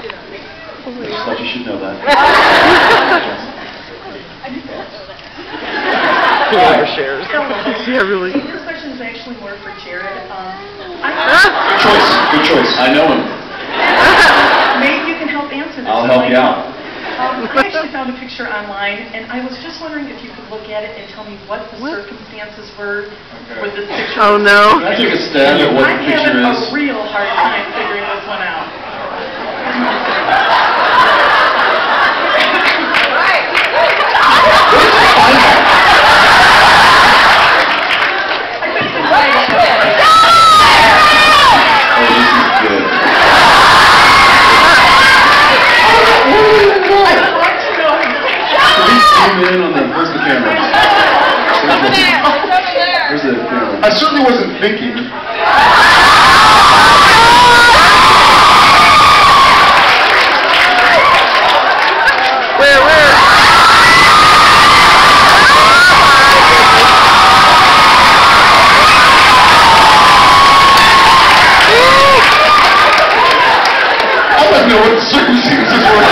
I just thought you should know that. Whoever shares. Yeah, really. This question is actually more for Jared. Good choice. I know him. Maybe you can help answer this. I'll help you out. I actually found a picture online, and I was just wondering if you could look at it and tell me what the circumstances were with this picture. Oh, no. Can I take a stab at what the I'm picture having is? a real hard time figuring this one out. I certainly wasn't thinking. Where? I don't know what the circumstances were.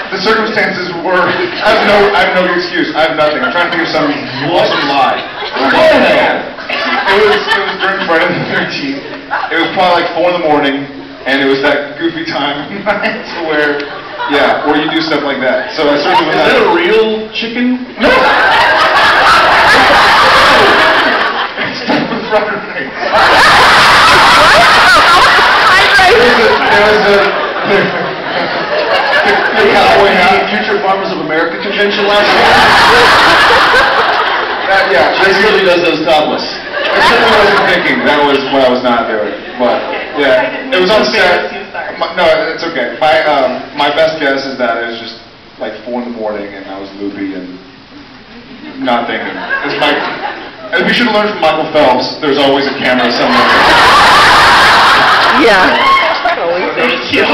The circumstances were, I have no excuse. I have nothing. I'm trying to think of some awesome lie. It was during Friday the 13th. It was probably like 4 in the morning, and it was that goofy time of night where you do stuff like that. So I certainly was. Is that a real chicken? No. It's stuff with fried rice. The Cowboy Hat Future Farmers of America convention last year. She really does those topless. I certainly wasn't thinking. That was what I was not doing. But yeah, it was on set. No, it's okay. My best guess is that it was just like 4 in the morning, and I was loopy and not thinking. As we should have learned from Michael Phelps, there's always a camera somewhere. Yeah. Always. Thank you.